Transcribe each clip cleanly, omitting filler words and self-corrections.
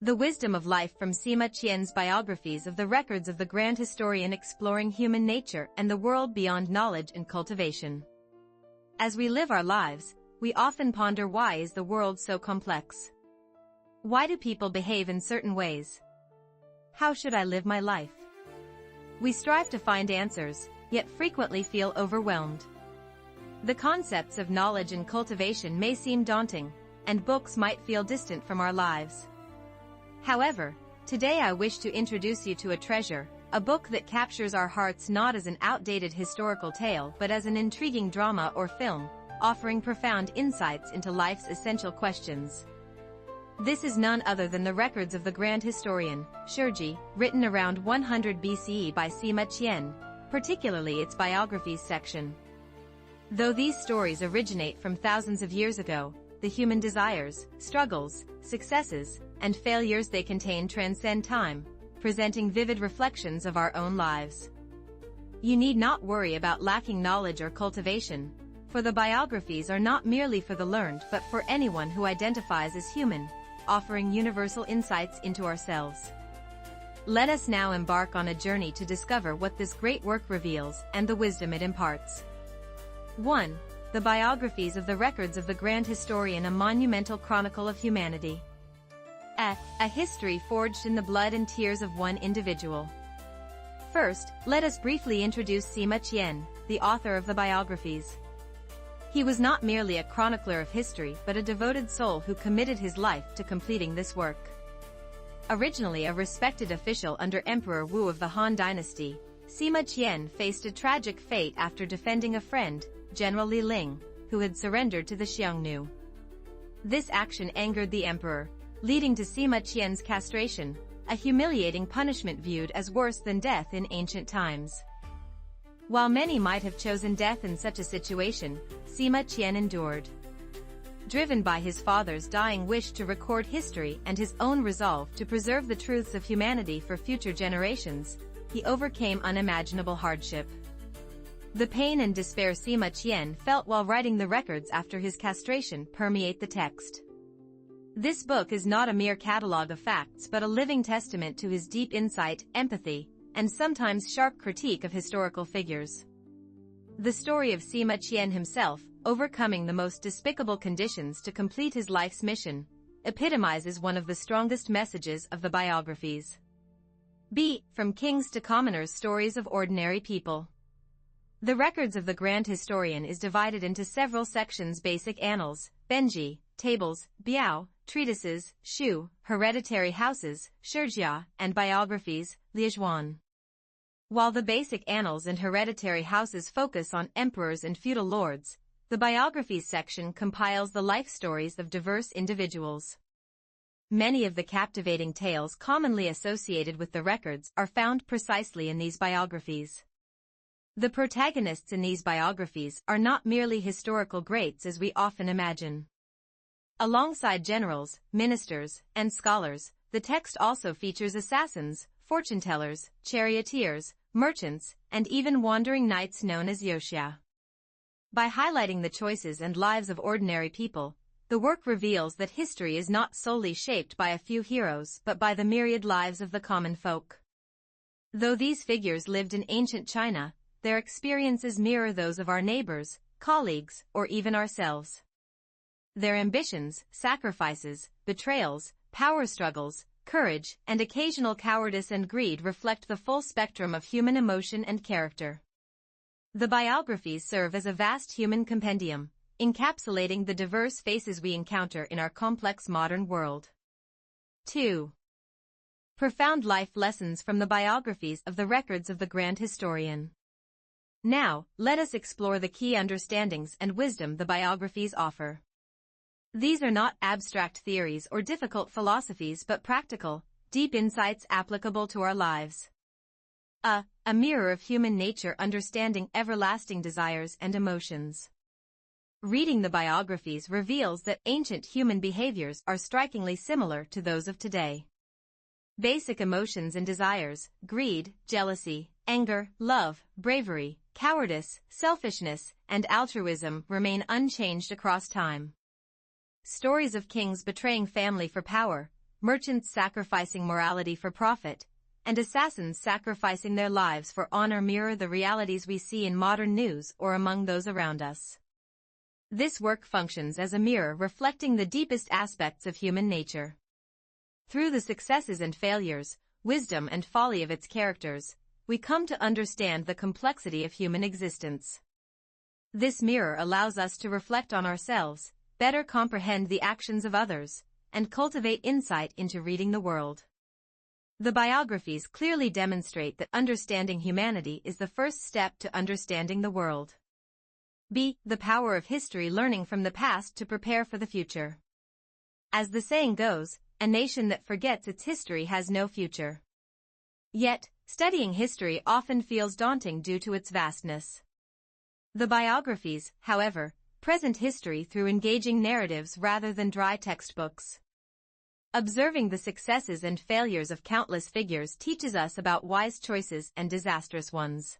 The Wisdom of Life from Sima Qian's Biographies of the Records of the Grand Historian exploring human nature and the world beyond knowledge and cultivation. As we live our lives, we often ponder why is the world so complex? Why do people behave in certain ways? How should I live my life? We strive to find answers, yet frequently feel overwhelmed. The concepts of knowledge and cultivation may seem daunting, and books might feel distant from our lives. However, today I wish to introduce you to a treasure, a book that captures our hearts not as an outdated historical tale but as an intriguing drama or film, offering profound insights into life's essential questions. This is none other than the Records of the Grand Historian, Shiji, written around 100 BCE by Sima Qian, particularly its biographies section. Though these stories originate from thousands of years ago, the human desires, struggles, successes, and failures they contain transcend time, presenting vivid reflections of our own lives. You need not worry about lacking knowledge or cultivation, for the biographies are not merely for the learned but for anyone who identifies as human, offering universal insights into ourselves. Let us now embark on a journey to discover what this great work reveals and the wisdom it imparts. 1. The Biographies of the Records of the Grand Historian, a monumental chronicle of humanity. A history forged in the blood and tears of one individual. First, let us briefly introduce Sima Qian, the author of the biographies. He was not merely a chronicler of history but a devoted soul who committed his life to completing this work. Originally a respected official under Emperor Wu of the Han Dynasty, Sima Qian faced a tragic fate after defending a friend, General Li Ling, who had surrendered to the Xiongnu. This action angered the emperor, leading to Sima Qian's castration, a humiliating punishment viewed as worse than death in ancient times. While many might have chosen death in such a situation, Sima Qian endured. Driven by his father's dying wish to record history and his own resolve to preserve the truths of humanity for future generations, he overcame unimaginable hardship. The pain and despair Sima Qian felt while writing the records after his castration permeate the text. This book is not a mere catalogue of facts but a living testament to his deep insight, empathy, and sometimes sharp critique of historical figures. The story of Sima Qian himself, overcoming the most despicable conditions to complete his life's mission, epitomizes one of the strongest messages of the biographies. From kings to commoners, stories of ordinary people. The Records of the Grand Historian is divided into several sections: basic annals, Benji, tables, biao, treatises, shu, hereditary houses, shijia, and biographies, liezhuan. While the basic annals and hereditary houses focus on emperors and feudal lords, the biographies section compiles the life stories of diverse individuals. Many of the captivating tales commonly associated with the records are found precisely in these biographies. The protagonists in these biographies are not merely historical greats as we often imagine. Alongside generals, ministers, and scholars, the text also features assassins, fortune-tellers, charioteers, merchants, and even wandering knights known as yoxia. By highlighting the choices and lives of ordinary people, the work reveals that history is not solely shaped by a few heroes but by the myriad lives of the common folk. Though these figures lived in ancient China, their experiences mirror those of our neighbors, colleagues, or even ourselves. Their ambitions, sacrifices, betrayals, power struggles, courage, and occasional cowardice and greed reflect the full spectrum of human emotion and character. The biographies serve as a vast human compendium, encapsulating the diverse faces we encounter in our complex modern world. 2. Profound life lessons from the biographies of the Records of the Grand Historian. Now, let us explore the key understandings and wisdom the biographies offer. These are not abstract theories or difficult philosophies but practical, deep insights applicable to our lives. A mirror of human nature, understanding everlasting desires and emotions. Reading the biographies reveals that ancient human behaviors are strikingly similar to those of today. Basic emotions and desires, greed, jealousy, anger, love, bravery, cowardice, selfishness, and altruism remain unchanged across time. Stories of kings betraying family for power, merchants sacrificing morality for profit, and assassins sacrificing their lives for honor mirror the realities we see in modern news or among those around us. This work functions as a mirror reflecting the deepest aspects of human nature. Through the successes and failures, wisdom and folly of its characters, we come to understand the complexity of human existence. This mirror allows us to reflect on ourselves, better comprehend the actions of others, and cultivate insight into reading the world. The biographies clearly demonstrate that understanding humanity is the first step to understanding the world. B. The power of history, learning from the past to prepare for the future. As the saying goes, a nation that forgets its history has no future. Yet, studying history often feels daunting due to its vastness. The biographies, however, present history through engaging narratives rather than dry textbooks. Observing the successes and failures of countless figures teaches us about wise choices and disastrous ones.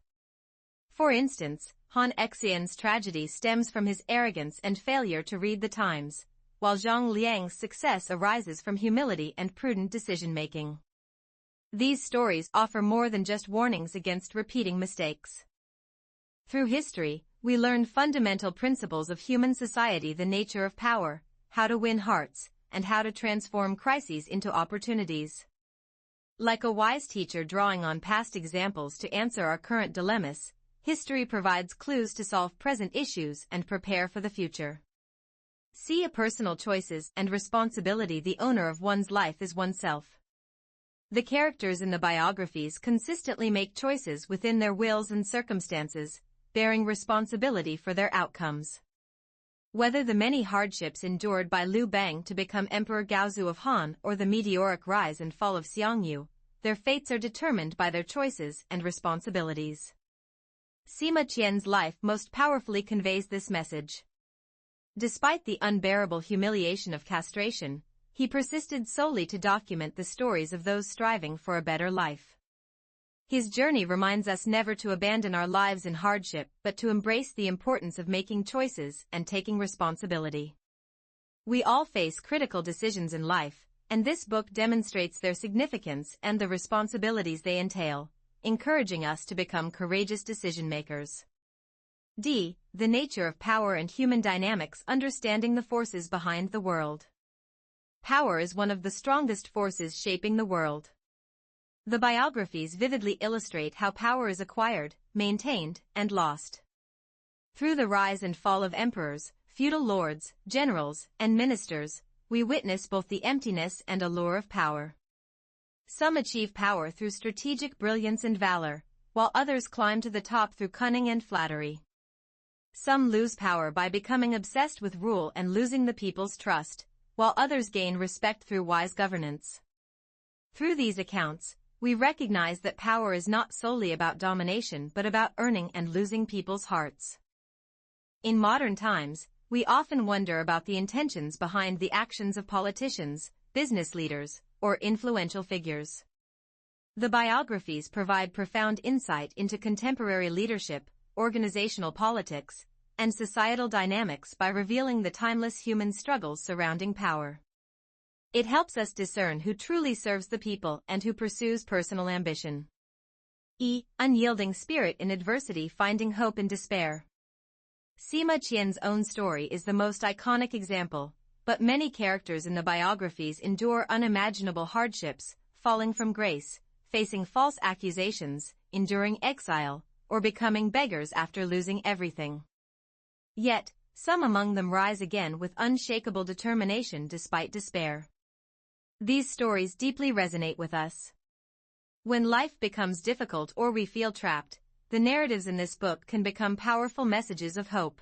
For instance, Han Xian's tragedy stems from his arrogance and failure to read the times, while Zhang Liang's success arises from humility and prudent decision-making. These stories offer more than just warnings against repeating mistakes. Through history, we learn fundamental principles of human society: the nature of power, how to win hearts, and how to transform crises into opportunities. Like a wise teacher drawing on past examples to answer our current dilemmas, history provides clues to solve present issues and prepare for the future. See. Personal choices and responsibility. The owner of one's life is oneself. The characters in the biographies consistently make choices within their wills and circumstances, bearing responsibility for their outcomes. Whether the many hardships endured by Liu Bang to become Emperor Gaozu of Han or the meteoric rise and fall of Xiangyu, their fates are determined by their choices and responsibilities. Sima Qian's life most powerfully conveys this message. Despite the unbearable humiliation of castration, he persisted solely to document the stories of those striving for a better life. His journey reminds us never to abandon our lives in hardship but to embrace the importance of making choices and taking responsibility. We all face critical decisions in life, and this book demonstrates their significance and the responsibilities they entail, encouraging us to become courageous decision-makers. D. The nature of power and human dynamics. Understanding the forces behind the world. Power is one of the strongest forces shaping the world. The biographies vividly illustrate how power is acquired, maintained, and lost. Through the rise and fall of emperors, feudal lords, generals, and ministers, we witness both the emptiness and allure of power. Some achieve power through strategic brilliance and valor, while others climb to the top through cunning and flattery. Some lose power by becoming obsessed with rule and losing the people's trust, while others gain respect through wise governance. Through these accounts, we recognize that power is not solely about domination but about earning and losing people's hearts. In modern times, we often wonder about the intentions behind the actions of politicians, business leaders, or influential figures. The biographies provide profound insight into contemporary leadership, organizational politics, and societal dynamics by revealing the timeless human struggles surrounding power. It helps us discern who truly serves the people and who pursues personal ambition. E. Unyielding spirit in adversity, finding hope in despair. Sima Qian's own story is the most iconic example, but many characters in the biographies endure unimaginable hardships, falling from grace, facing false accusations, enduring exile, or becoming beggars after losing everything. Yet, some among them rise again with unshakable determination despite despair. These stories deeply resonate with us. When life becomes difficult or we feel trapped, the narratives in this book can become powerful messages of hope.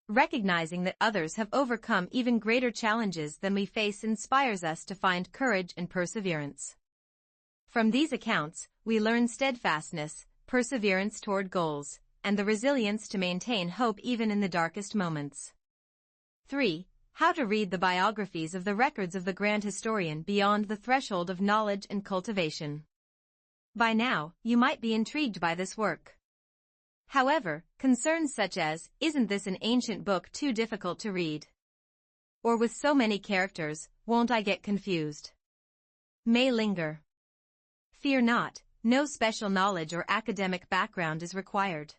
Recognizing that others have overcome even greater challenges than we face inspires us to find courage and perseverance. From these accounts, we learn steadfastness, perseverance toward goals, and the resilience to maintain hope even in the darkest moments. 3. How to read the biographies of the records of the grand historian beyond the threshold of knowledge and cultivation. By now, you might be intrigued by this work. However, concerns such as, isn't this an ancient book too difficult to read? Or with so many characters, won't I get confused? may linger. Fear not, no special knowledge or academic background is required.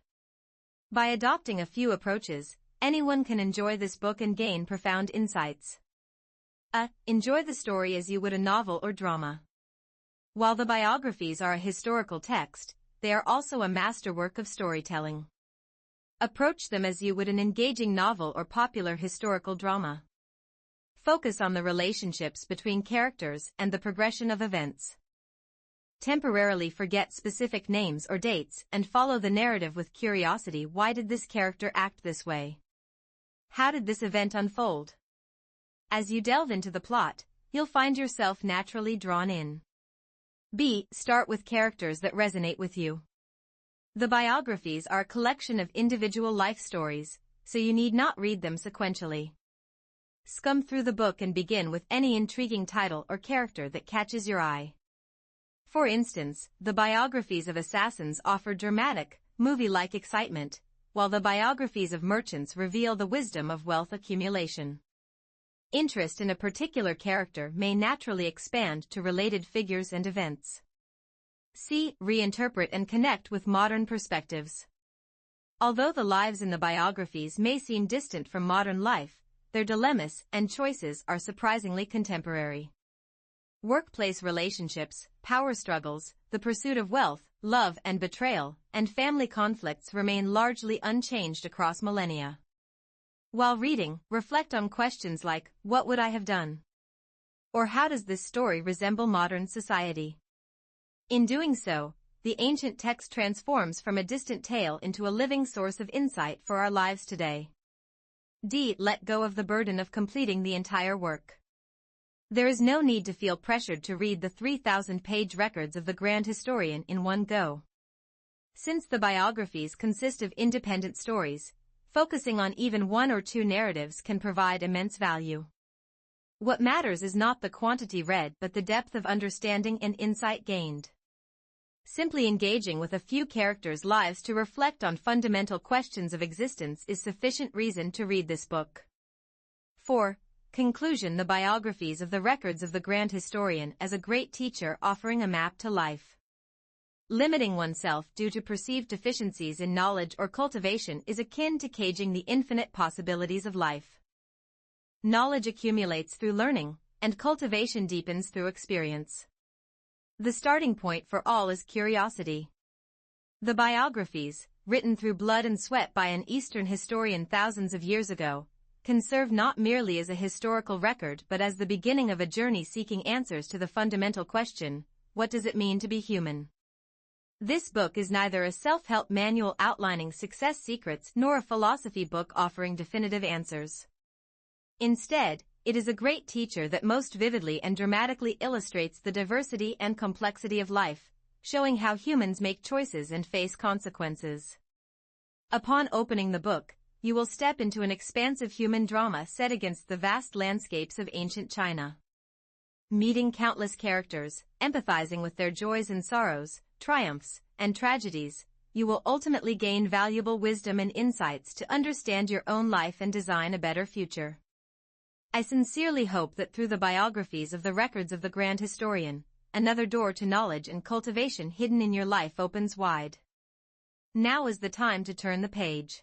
By adopting a few approaches, anyone can enjoy this book and gain profound insights. Enjoy the story as you would a novel or drama. While the biographies are a historical text, they are also a masterwork of storytelling. Approach them as you would an engaging novel or popular historical drama. Focus on the relationships between characters and the progression of events. Temporarily forget specific names or dates and follow the narrative with curiosity. Why did this character act this way? How did this event unfold? As you delve into the plot, you'll find yourself naturally drawn in. Start with characters that resonate with you. The biographies are a collection of individual life stories, so you need not read them sequentially. Skim through the book and begin with any intriguing title or character that catches your eye. For instance, the biographies of assassins offer dramatic, movie-like excitement, while the biographies of merchants reveal the wisdom of wealth accumulation. Interest in a particular character may naturally expand to related figures and events. Reinterpret and connect with modern perspectives. Although the lives in the biographies may seem distant from modern life, their dilemmas and choices are surprisingly contemporary. Workplace relationships, power struggles, the pursuit of wealth, love and betrayal, and family conflicts remain largely unchanged across millennia. While reading, reflect on questions like, what would I have done? Or how does this story resemble modern society? In doing so, the ancient text transforms from a distant tale into a living source of insight for our lives today. Let go of the burden of completing the entire work. There is no need to feel pressured to read the 3,000-page records of the grand historian in one go. Since the biographies consist of independent stories, focusing on even one or two narratives can provide immense value. What matters is not the quantity read but the depth of understanding and insight gained. Simply engaging with a few characters' lives to reflect on fundamental questions of existence is sufficient reason to read this book. 4. Conclusion. The biographies of the records of the grand historian as a great teacher offering a map to life. Limiting oneself due to perceived deficiencies in knowledge or cultivation is akin to caging the infinite possibilities of life. Knowledge accumulates through learning, and cultivation deepens through experience. The starting point for all is curiosity. The biographies, written through blood and sweat by an Eastern historian thousands of years ago, can serve not merely as a historical record but as the beginning of a journey seeking answers to the fundamental question, what does it mean to be human? This book is neither a self-help manual outlining success secrets nor a philosophy book offering definitive answers. Instead, it is a great teacher that most vividly and dramatically illustrates the diversity and complexity of life, showing how humans make choices and face consequences. Upon opening the book, you will step into an expansive human drama set against the vast landscapes of ancient China. Meeting countless characters, empathizing with their joys and sorrows, triumphs, and tragedies, you will ultimately gain valuable wisdom and insights to understand your own life and design a better future. I sincerely hope that through the biographies of the records of the grand historian, another door to knowledge and cultivation hidden in your life opens wide. Now is the time to turn the page.